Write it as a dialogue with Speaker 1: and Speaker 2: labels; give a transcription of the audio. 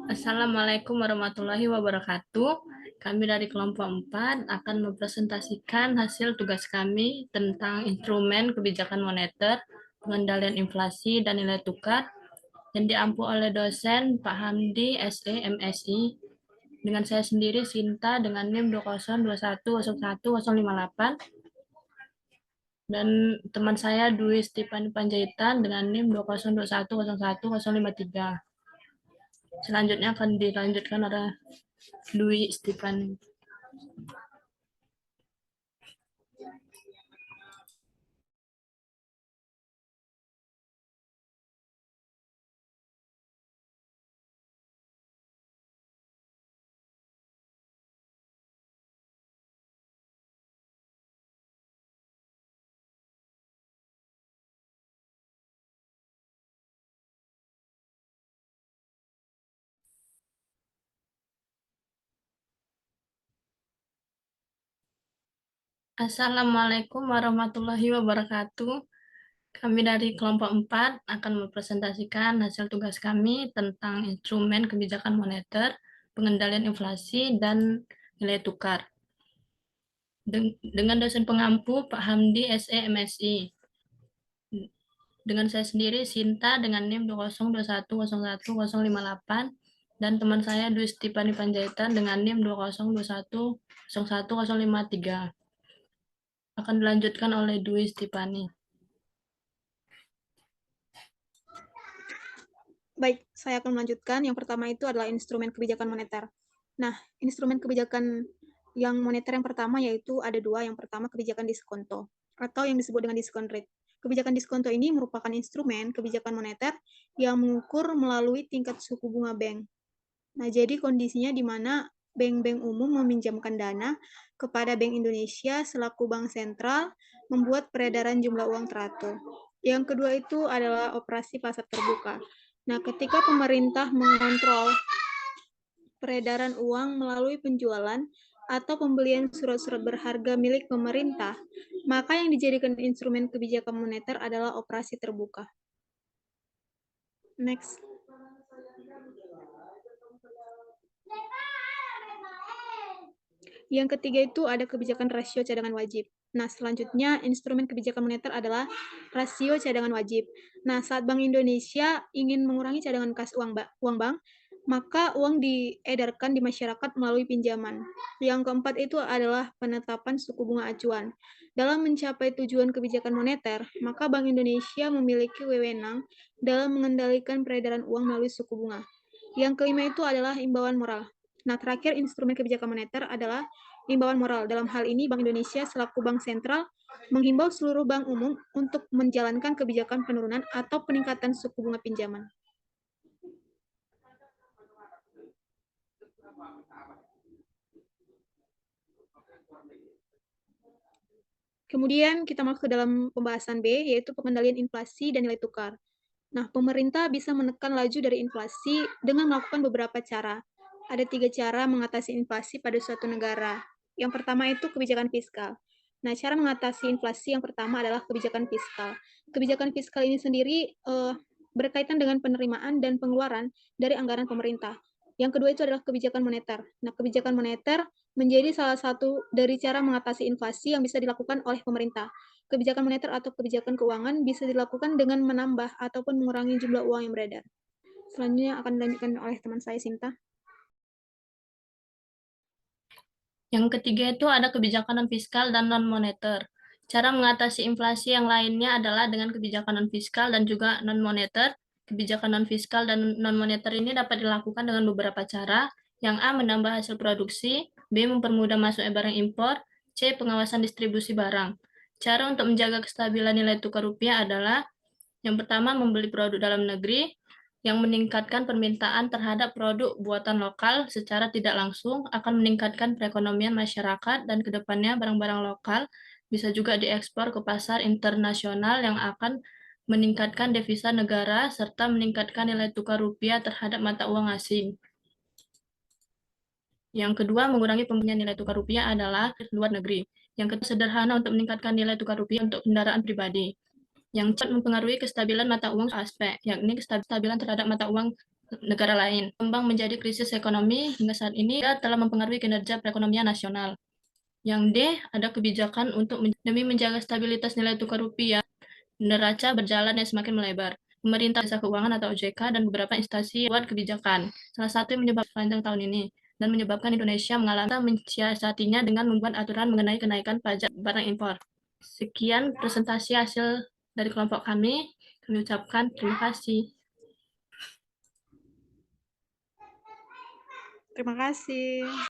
Speaker 1: Assalamualaikum warahmatullahi wabarakatuh. Kami dari kelompok 4 akan mempresentasikan hasil tugas kami tentang instrumen kebijakan moneter, pengendalian inflasi dan nilai tukar yang diampu oleh dosen Pak Hamdi, SE, MSI, dengan saya sendiri Sinta dengan NIM 202101058 dan teman saya Dwi Stipani Panjaitan dengan NIM 202101053. Selanjutnya akan dilanjutkan oleh Dwi Stipani. Assalamualaikum warahmatullahi wabarakatuh. Kami dari kelompok 4 akan mempresentasikan hasil tugas kami tentang instrumen kebijakan moneter, pengendalian inflasi, dan nilai tukar. Dengan dosen pengampu Pak Hamdi, SE, MSI. Dengan saya sendiri Sinta dengan NIM 202101058 dan teman saya Dwi Stipani Panjaitan dengan NIM 202101053. Akan dilanjutkan oleh Dwi Stipani.
Speaker 2: Baik, saya akan melanjutkan. Yang pertama itu adalah instrumen kebijakan moneter. Nah, instrumen kebijakan yang moneter yang pertama yaitu ada dua. Yang pertama kebijakan diskonto atau yang disebut dengan diskon rate. Kebijakan diskonto ini merupakan instrumen kebijakan moneter yang mengukur melalui tingkat suku bunga bank. Nah, jadi kondisinya di mana bank-bank umum meminjamkan dana kepada Bank Indonesia selaku bank sentral membuat peredaran jumlah uang teratur. Yang kedua itu adalah operasi pasar terbuka. Nah, ketika pemerintah mengontrol peredaran uang melalui penjualan atau pembelian surat-surat berharga milik pemerintah, maka yang dijadikan instrumen kebijakan moneter adalah operasi terbuka. Next. Yang ketiga itu ada kebijakan rasio cadangan wajib. Nah, selanjutnya instrumen kebijakan moneter adalah rasio cadangan wajib. Nah, saat Bank Indonesia ingin mengurangi cadangan kas uang bank, maka uang diedarkan di masyarakat melalui pinjaman. Yang keempat itu adalah penetapan suku bunga acuan. Dalam mencapai tujuan kebijakan moneter, maka Bank Indonesia memiliki wewenang dalam mengendalikan peredaran uang melalui suku bunga. Yang kelima itu adalah imbauan moral. Nah, terakhir instrumen kebijakan moneter adalah imbauan moral. Dalam hal ini, Bank Indonesia selaku bank sentral menghimbau seluruh bank umum untuk menjalankan kebijakan penurunan atau peningkatan suku bunga pinjaman. Kemudian kita masuk ke dalam pembahasan B, yaitu pengendalian inflasi dan nilai tukar. Nah, pemerintah bisa menekan laju dari inflasi dengan melakukan beberapa cara. Ada 3 cara mengatasi inflasi pada suatu negara. Yang pertama itu kebijakan fiskal. Nah, cara mengatasi inflasi yang pertama adalah kebijakan fiskal. Kebijakan fiskal ini sendiri berkaitan dengan penerimaan dan pengeluaran dari anggaran pemerintah. Yang kedua itu adalah kebijakan moneter. Nah, kebijakan moneter menjadi salah satu dari cara mengatasi inflasi yang bisa dilakukan oleh pemerintah. Kebijakan moneter atau kebijakan keuangan bisa dilakukan dengan menambah ataupun mengurangi jumlah uang yang beredar. Selanjutnya akan dilanjutkan oleh teman saya, Sinta.
Speaker 1: Yang ketiga itu ada kebijakan non-fiskal dan non-moneter. Cara mengatasi inflasi yang lainnya adalah dengan kebijakan non-fiskal dan juga non-moneter. Kebijakan non-fiskal dan non-moneter ini dapat dilakukan dengan beberapa cara. Yang A, menambah hasil produksi. B, mempermudah masuknya barang impor. C, pengawasan distribusi barang. Cara untuk menjaga kestabilan nilai tukar rupiah adalah yang pertama, membeli produk dalam negeri yang meningkatkan permintaan terhadap produk buatan lokal secara tidak langsung akan meningkatkan perekonomian masyarakat dan kedepannya barang-barang lokal bisa juga diekspor ke pasar internasional yang akan meningkatkan devisa negara serta meningkatkan nilai tukar rupiah terhadap mata uang asing. Yang kedua, mengurangi pembelian nilai tukar rupiah adalah luar negeri. Yang ketiga, sederhana untuk meningkatkan nilai tukar rupiah untuk kendaraan pribadi. Yang cepat mempengaruhi kestabilan mata uang aspek, yakni kestabilan terhadap mata uang negara lain. Kembang menjadi krisis ekonomi hingga saat ini telah mempengaruhi kinerja perekonomian nasional. Yang D, ada kebijakan demi menjaga stabilitas nilai tukar rupiah, neraca berjalan yang semakin melebar. Pemerintah Jasa Keuangan atau OJK dan beberapa instansi buat kebijakan. Salah satu yang menyebabkan sepanjang tahun ini dan menyebabkan Indonesia mensiasatinya dengan membuat aturan mengenai kenaikan pajak barang impor. Sekian presentasi hasil dari kelompok kami. Kami ucapkan terima kasih.
Speaker 2: Terima kasih.